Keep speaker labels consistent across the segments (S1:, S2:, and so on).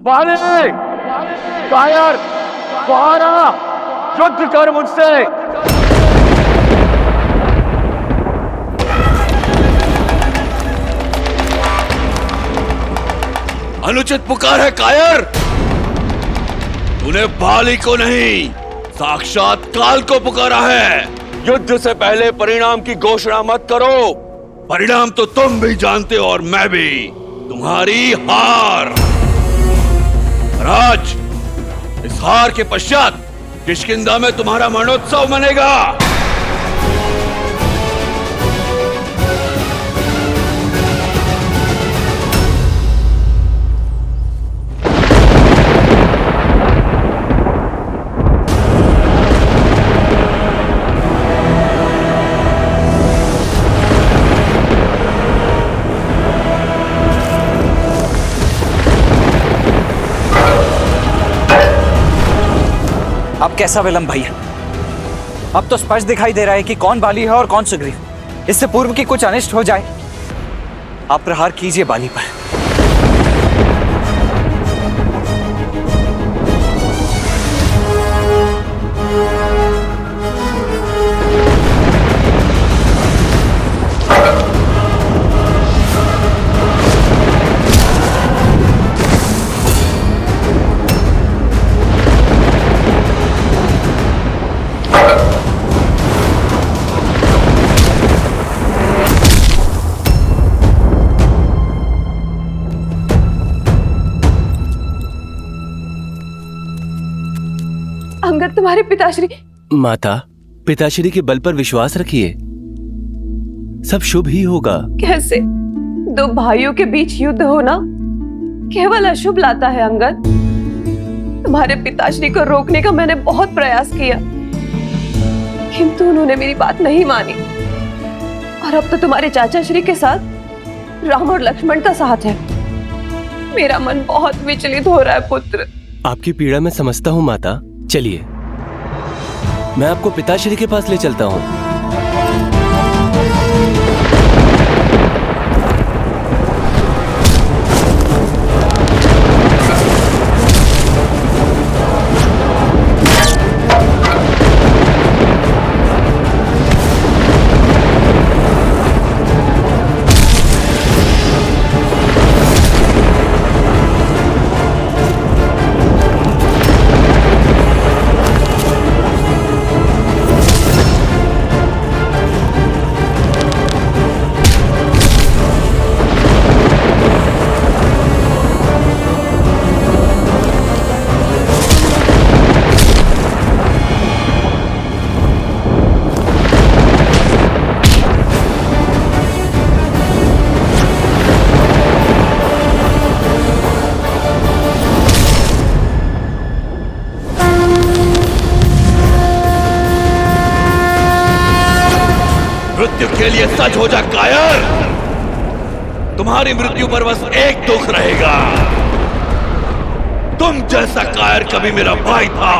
S1: बाले, कायर, बाहर आ, युद्ध कर मुझसे।
S2: अनुचित पुकार है कायर। तूने बाली को नहीं, साक्षात काल को पुकारा है।
S1: युद्ध से पहले परिणाम की घोषणा मत करो।
S2: परिणाम तो तुम भी जानते हो और मैं भी। तुम्हारी हार। राज, इस हार के पश्चात किष्किंधा में तुम्हारा मरणोत्सव मनेगा।
S3: अब कैसा विलंब भैया? अब तो स्पष्ट दिखाई दे रहा है कि कौन बाली है और कौन सुग्रीव। इससे पूर्व कि कुछ अनिष्ट हो जाए, आप प्रहार कीजिए बाली पर।
S4: अंगद, तुम्हारे पिताश्री।
S5: माता, पिताश्री के बल पर विश्वास रखिए, सब शुभ ही होगा।
S4: कैसे दो भाइयों के बीच युद्ध होना केवल अशुभ लाता है अंगद। तुम्हारे पिताश्री को रोकने का मैंने बहुत प्रयास किया, किंतु उन्होंने मेरी बात नहीं मानी। और अब तो तुम्हारे चाचा श्री के साथ राम और लक्ष्मण का साथ है। मेरा मन बहुत विचलित हो रहा है पुत्र।
S5: आपकी पीड़ा मैं समझता हूँ माता। चलिए, मैं आपको पिताश्री के पास ले चलता हूँ।
S2: मृत्यु के लिए सच हो जा कायर। तुम्हारी मृत्यु पर बस एक दुख रहेगा, तुम जैसा कायर कभी मेरा भाई था।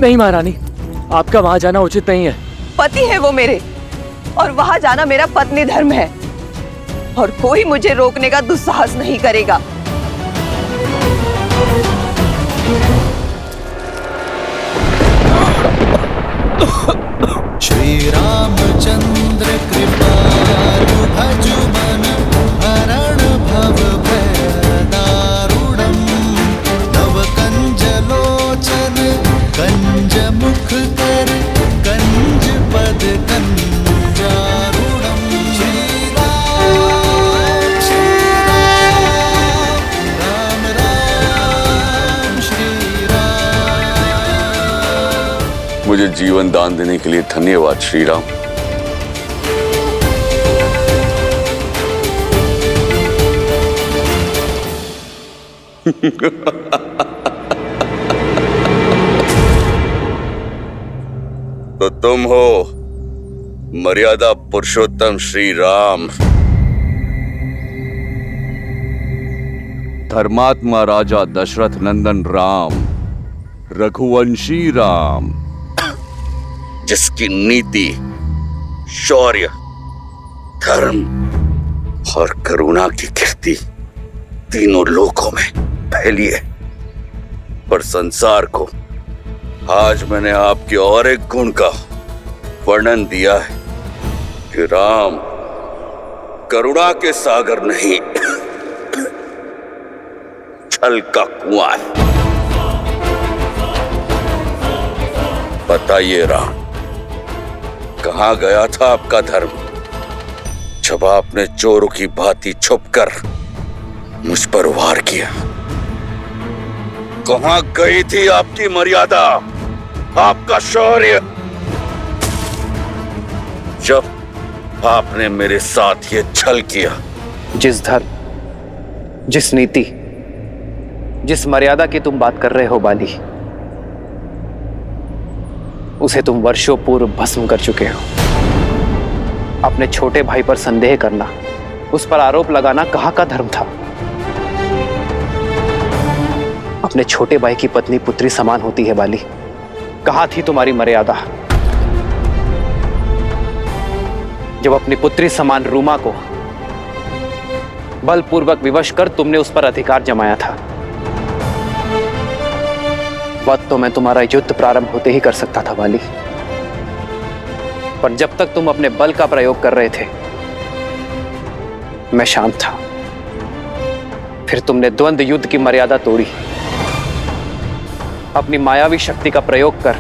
S6: नहीं महारानी, आपका वहां जाना उचित नहीं है।
S4: पति है वो मेरे, और वहां जाना मेरा पत्नी धर्म है, और कोई मुझे रोकने का दुस्साहस नहीं करेगा।
S7: श्री रामचंद्र कृपालु भजु मन हरण भव भय दारुणम् नव कंज लोचन कंज मुख कर कंज पद कंजारुणम्। श्री राम
S1: मुझे जीवन दान देने के लिए धन्यवाद श्री राम। तो तुम हो मर्यादा पुरुषोत्तम श्री राम, धर्मात्मा राजा दशरथ नंदन राम, रघुवंशी राम, जिसकी नीति, शौर्य, धर्म और करुणा की कीर्ति तीनों लोकों में फैली है। पर संसार को आज मैंने आपके और एक गुण का वर्णन दिया है कि राम करुणा के सागर नहीं, छल का कुआं है। बताइए राम, कहां गया था आपका धर्म जब आपने चोरों की भांति छुपकर मुझ पर वार किया? कहां गई थी आपकी मर्यादा, आपका शौर्य, जब आपने मेरे साथ ये छल किया?
S3: जिस धर्म, जिस नीति, जिस मर्यादा की तुम बात कर रहे हो बाली, उसे तुम वर्षों पूर्व भस्म कर चुके हो। अपने छोटे भाई पर संदेह करना, उस पर आरोप लगाना कहाँ का धर्म था? अपने छोटे भाई की पत्नी पुत्री समान होती है बाली, कहाँ थी तुम्हारी मर्यादा जब अपनी पुत्री समान रूमा को बलपूर्वक विवश कर तुमने उस पर अधिकार जमाया था? वह तो मैं तुम्हारा युद्ध प्रारंभ होते ही कर सकता था बाली, पर जब तक तुम अपने बल का प्रयोग कर रहे थे मैं शांत था। फिर तुमने द्वंद्व युद्ध की मर्यादा तोड़ी। अपनी मायावी शक्ति का प्रयोग कर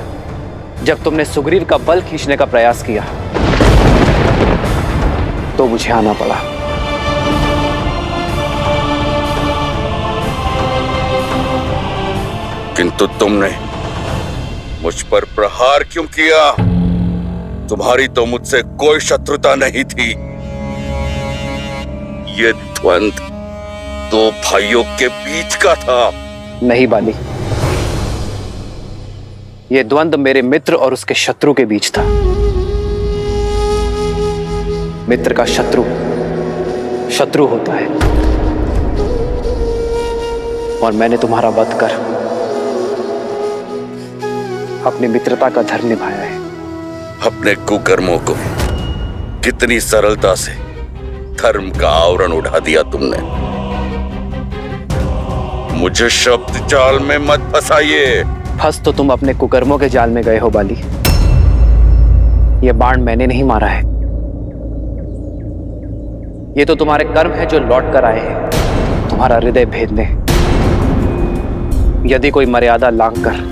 S3: जब तुमने सुग्रीव का बल खींचने का प्रयास किया तो मुझे आना पड़ा।
S1: किंतु तुमने मुझ पर प्रहार क्यों किया? तुम्हारी तो मुझसे कोई शत्रुता नहीं थी। ये द्वंद्व दो भाइयों के बीच का था।
S3: नहीं बाली, यह द्वंद्व मेरे मित्र और उसके शत्रु के बीच था। मित्र का शत्रु शत्रु होता है, और मैंने तुम्हारा वध कर अपनी मित्रता का धर्म निभाया है।
S1: अपने कुकर्मों को कितनी सरलता से धर्म का आवरण उठा दिया तुमने। मुझे शब्द जाल में मत फंसाइए।
S3: फंस तो तुम अपने कुकर्मों के जाल में गए हो बाली। यह बाण मैंने नहीं मारा है, ये तो तुम्हारे कर्म है जो लौट कर आए हैं तुम्हारा हृदय भेदने। यदि कोई मर्यादा लांघकर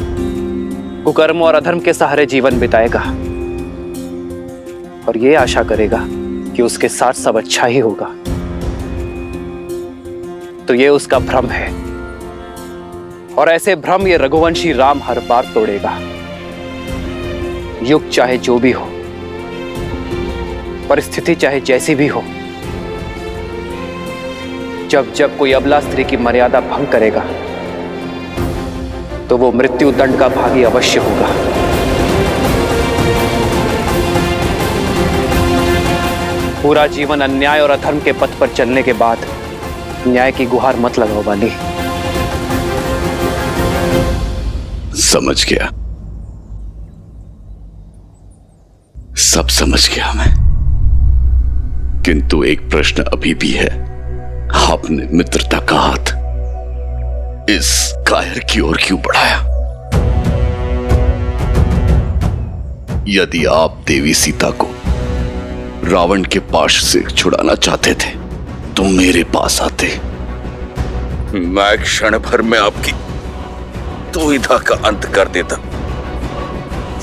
S3: कुकर्म और अधर्म के सहारे जीवन बिताएगा और ये आशा करेगा कि उसके साथ सब अच्छा ही होगा, तो ये उसका भ्रम है, और ऐसे भ्रम ये रघुवंशी राम हर बार तोड़ेगा। युग चाहे जो भी हो, परिस्थिति चाहे जैसी भी हो, जब जब कोई अबला स्त्री की मर्यादा भंग करेगा तो वो मृत्यु दंड का भागी अवश्य होगा। पूरा जीवन अन्याय और अधर्म के पथ पर चलने के बाद न्याय की गुहार मत लगाओ बाली।
S1: समझ गया, सब समझ गया मैं, किंतु एक प्रश्न अभी भी है। आपने मित्रता का हाथ इस कायर की ओर क्यों बढ़ाया? यदि आप देवी सीता को रावण के पाश से छुड़ाना चाहते थे तो मेरे पास आते। मैं क्षण भर में आपकी दुविधा का अंत कर देता,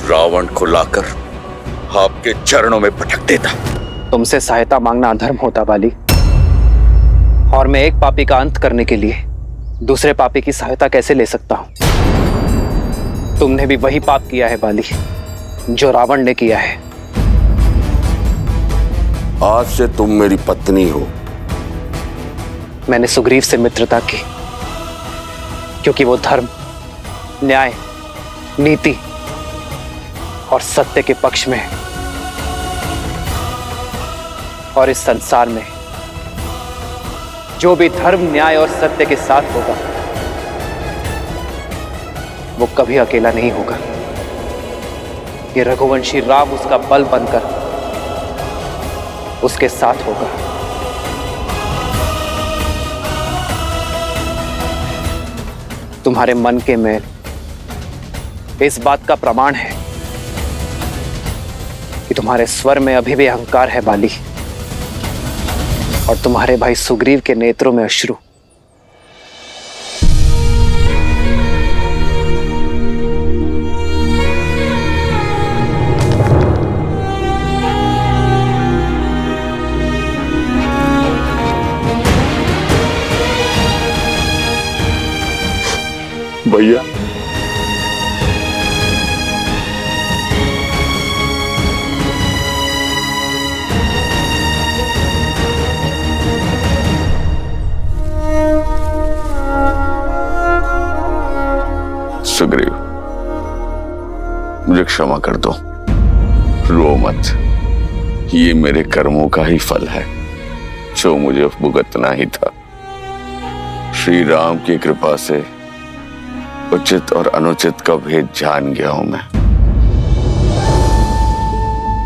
S1: रावण को लाकर आपके चरणों में पटक देता।
S3: तुमसे सहायता मांगना अधर्म होता बाली, और मैं एक पापी का अंत करने के लिए दूसरे पापी की सहायता कैसे ले सकता हूं? तुमने भी वही पाप किया है बाली जो रावण ने किया है।
S1: आज से तुम मेरी पत्नी हो।
S3: मैंने सुग्रीव से मित्रता की क्योंकि वो धर्म, न्याय, नीति और सत्य के पक्ष में है। और इस संसार में जो भी धर्म, न्याय और सत्य के साथ होगा वो कभी अकेला नहीं होगा। ये रघुवंशी राम उसका बल बनकर उसके साथ होगा। तुम्हारे मन के मैल इस बात का प्रमाण है कि तुम्हारे स्वर में अभी भी अहंकार है बाली, और तुम्हारे भाई सुग्रीव के नेत्रों में अश्रु।
S1: भैया, सुग्रीव, मुझे क्षमा कर दो। रो मत। ये मेरे कर्मों का ही फल है जो मुझे भुगतना ही था। श्री राम की कृपा से उचित और अनुचित का भेद जान गया हूं मैं।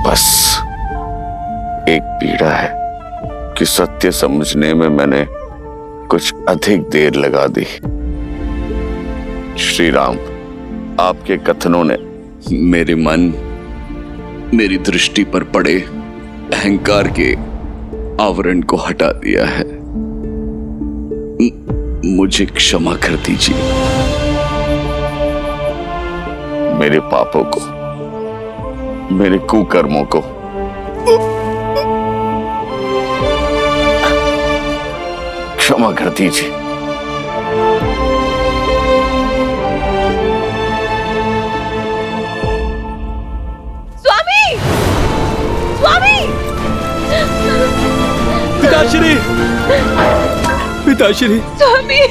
S1: बस एक पीड़ा है कि सत्य समझने में मैंने कुछ अधिक देर लगा दी। श्री राम, आपके कथनों ने मेरे मन, मेरी दृष्टि पर पड़े अहंकार के आवरण को हटा दिया है। मुझे क्षमा कर दीजिए। मेरे पापों को, मेरे कुकर्मों को क्षमा कर दीजिए।
S4: स्वामी! स्वामी!
S5: पिताश्री! पिताश्री!
S4: स्वामी!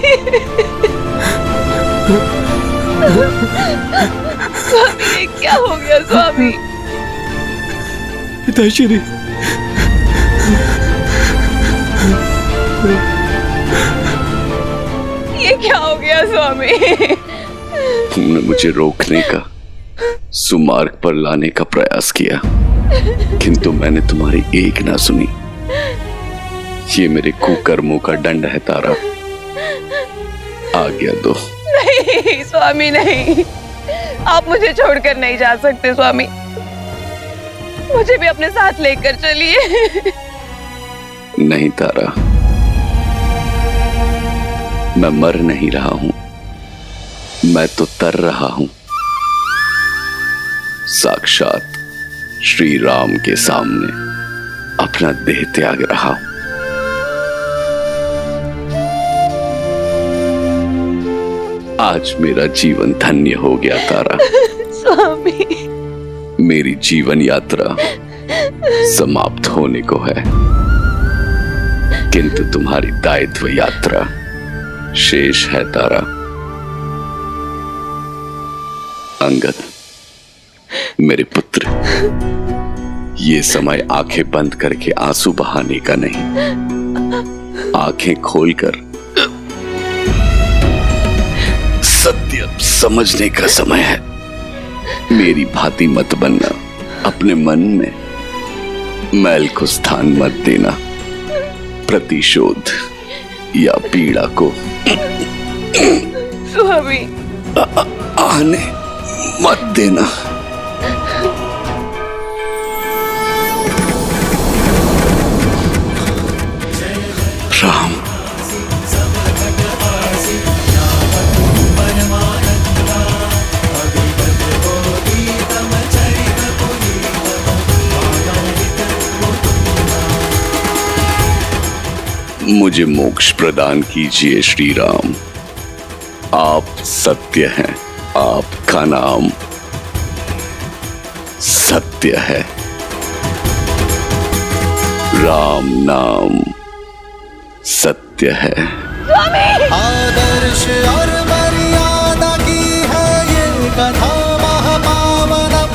S4: स्वामी, ये क्या हो गया स्वामी?
S5: पिताश्री!
S4: ये क्या हो गया स्वामी?
S1: तुमने मुझे रोकने का, सुमार्ग पर लाने का प्रयास किया, किंतु मैंने तुम्हारी एक ना सुनी। ये मेरे कुकर्मों का दंड है तारा। आज्ञा दो।
S4: नहीं स्वामी, नहीं। आप मुझे छोड़कर नहीं जा सकते स्वामी। मुझे भी अपने साथ लेकर चलिए।
S1: नहीं तारा, मैं मर नहीं रहा हूं, मैं तो तर रहा हूं। साक्षात श्री राम के सामने अपना देह त्याग रहा हूं। आज मेरा जीवन धन्य हो गया तारा।
S4: स्वामी,
S1: मेरी जीवन यात्रा समाप्त होने को है, किंतु तुम्हारी दायित्व यात्रा शेष है तारा। अंगद, मेरे पुत्र, ये समय आंखें बंद करके आंसू बहाने का नहीं, आंखें खोलकर सत्य समझने का समय है। मेरी भांति मत बनना, अपने मन में मैल को स्थान मत देना, प्रतिशोध या पीड़ा को
S4: स्वामी
S1: आने मत देना। राम, मुझे मोक्ष प्रदान कीजिए श्री राम। आप सत्य हैं, आपका नाम सत्य है। राम नाम सत्य है।
S7: आदर्श और मर्यादा की है ये कथा महापावनम।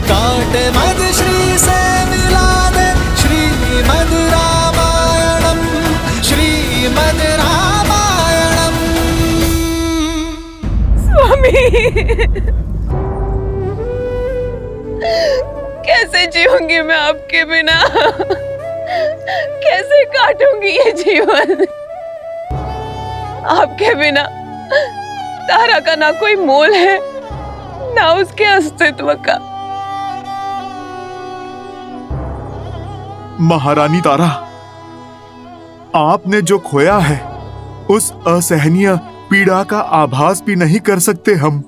S7: काटे मद श्री से मिला दे श्रीमद रामायणम, श्रीमद रामायणम।
S4: स्वामी, कैसे जीऊंगी मैं आपके बिना? कैसे काटूंगी ये जीवन? आपके बिना तारा का ना कोई मोल है, ना उसके अस्तित्व का।
S8: महारानी तारा, आपने जो खोया है उस असहनीय पीड़ा का आभास भी नहीं कर सकते हम।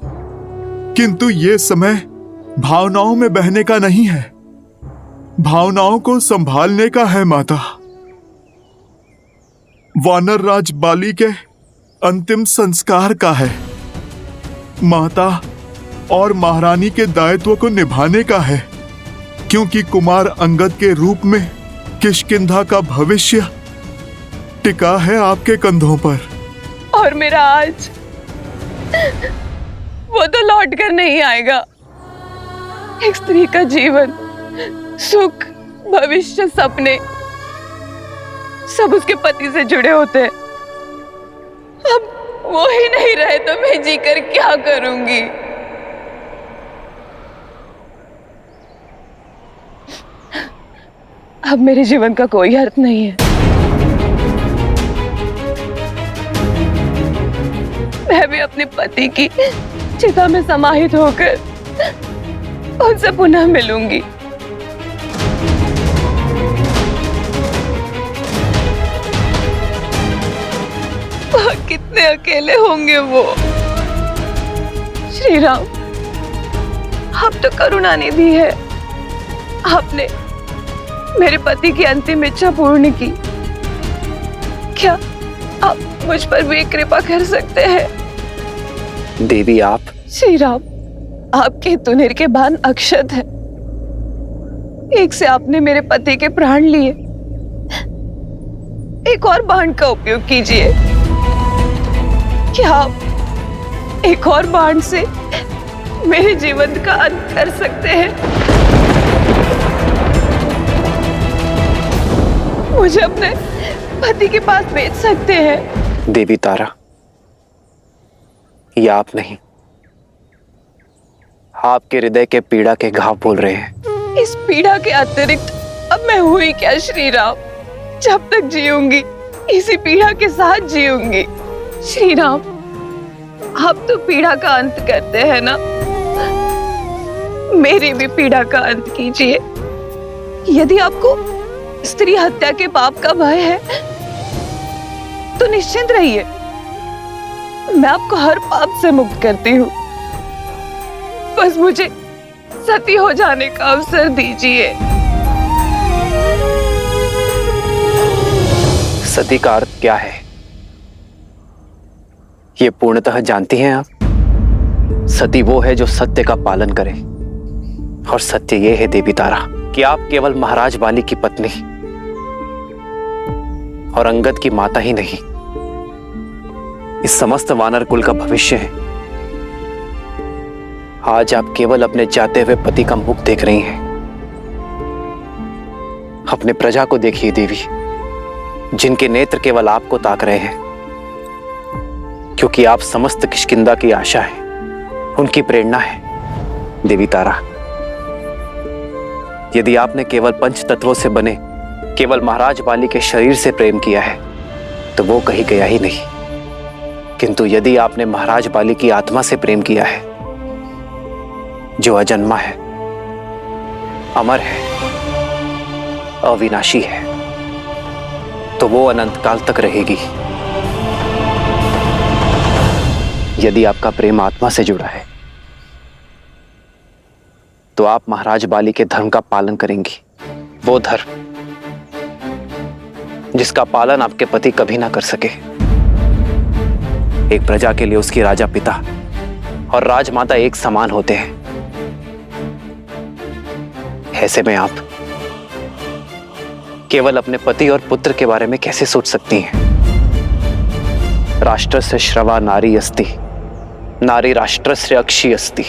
S8: किंतु ये समय भावनाओं में बहने का नहीं है, भावनाओं को संभालने का है माता। वानर राज बाली के अंतिम संस्कार का है माता, और महारानी के दायित्व को निभाने का है, क्योंकि कुमार अंगद के रूप में किष्किंधा का भविष्य टिका है आपके कंधों पर।
S4: और मेरा आज वो तो लौट कर नहीं आएगा। एक स्त्री का जीवन, सुख, भविष्य, सपने सब उसके पति से जुड़े होते हैं। अब वो ही नहीं रहे तो मैं जीकर क्या करूंगी? अब मेरे जीवन का कोई अर्थ नहीं है। मैं भी अपने पति की चिता में समाहित होकर उनसे पुनः मिलूंगी। कितने अकेले होंगे वो। श्री राम, आप तो करुणा निधि है। आपने मेरे पति की अंतिम इच्छा पूर्ण की। क्या आप मुझ पर भी कृपा कर सकते हैं?
S3: देवी आप।
S4: श्री राम, आपके तुनिर के बाण अक्षत है। एक से आपने मेरे पति के प्राण लिए, एक और बाण का उपयोग कीजिए। क्या आप एक और बाण से मेरे जीवन का अंत कर सकते हैं? मुझे अपने पति के पास भेज सकते हैं?
S3: देवी तारा, ये आप नहीं, आपके हृदय के पीड़ा के घाव बोल रहे हैं।
S4: इस पीड़ा के अतिरिक्त अब मैं हुई क्या श्री राम? जब तक जीऊंगी इसी पीड़ा के साथ जीऊंगी। श्री राम, आप तो पीड़ा का अंत करते हैं ना, मेरी भी पीड़ा का अंत कीजिए। यदि आपको स्त्री हत्या के पाप का भय है तो निश्चिंत रहिए, मैं आपको हर पाप से मुक्त करती हूँ। बस मुझे सती हो जाने का अवसर दीजिए।
S3: सती का अर्थ क्या है ये पूर्णतः जानती हैं आप? सती वो है जो सत्य का पालन करे, और सत्य ये है देवी तारा कि आप केवल महाराज बाली की पत्नी और अंगद की माता ही नहीं, इस समस्त वानर कुल का भविष्य है। आज आप केवल अपने जाते हुए पति का मुख देख रही हैं। अपने प्रजा को देखिए देवी, जिनके नेत्र केवल आपको ताक रहे हैं, क्योंकि आप समस्त किष्किंधा की आशा है, उनकी प्रेरणा है। देवी तारा, यदि आपने केवल पंच तत्वों से बने केवल महाराज बाली के शरीर से प्रेम किया है तो वो कहीं गया ही नहीं, किंतु यदि आपने महाराज बाली की आत्मा से प्रेम किया है, जो अजन्मा है, अमर है, अविनाशी है, तो वो अनंत काल तक रहेगी। यदि आपका प्रेम आत्मा से जुड़ा है तो आप महाराज बाली के धर्म का पालन करेंगी, वो धर्म जिसका पालन आपके पति कभी ना कर सके। एक प्रजा के लिए उसकी राजा पिता और राजमाता एक समान होते हैं, ऐसे में आप केवल अपने पति और पुत्र के बारे में कैसे सोच सकती हैं? राष्ट्र से श्रवा नारी अस्ति, नारी राष्ट्र से अक्षी अस्ति।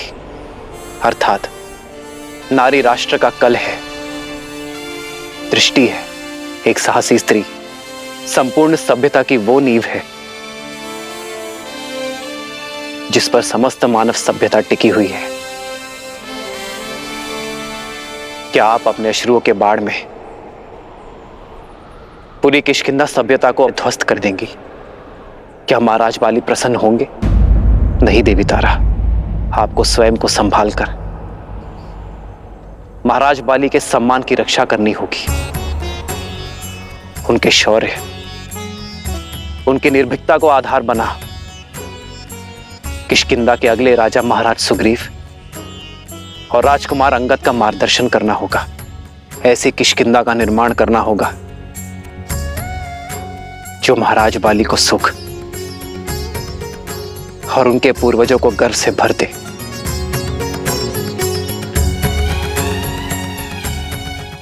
S3: अर्थात नारी राष्ट्र का कल है, दृष्टि है। एक साहसी स्त्री संपूर्ण सभ्यता की वो नींव है जिस पर समस्त मानव सभ्यता टिकी हुई है। क्या आप अपने अश्रुओं के बाढ़ में पूरी किष्किंधा सभ्यता को ध्वस्त कर देंगी? क्या महाराज बाली प्रसन्न होंगे? नहीं देवी तारा, आपको स्वयं को संभाल कर महाराज बाली के सम्मान की रक्षा करनी होगी। उनके शौर्य, उनकी निर्भीकता को आधार बना किष्किंधा के अगले राजा महाराज सुग्रीव और राजकुमार अंगद का मार्गदर्शन करना होगा। ऐसी किष्किंधा का निर्माण करना होगा जो महाराज बाली को सुख और उनके पूर्वजों को गर्व से भर दे।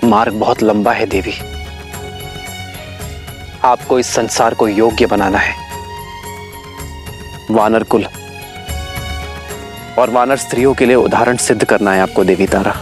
S3: मार्ग बहुत लंबा है देवी। आपको इस संसार को योग्य बनाना है। वानर कुल और वानर स्त्रियों के लिए उदाहरण सिद्ध करना है आपको देवी तारा।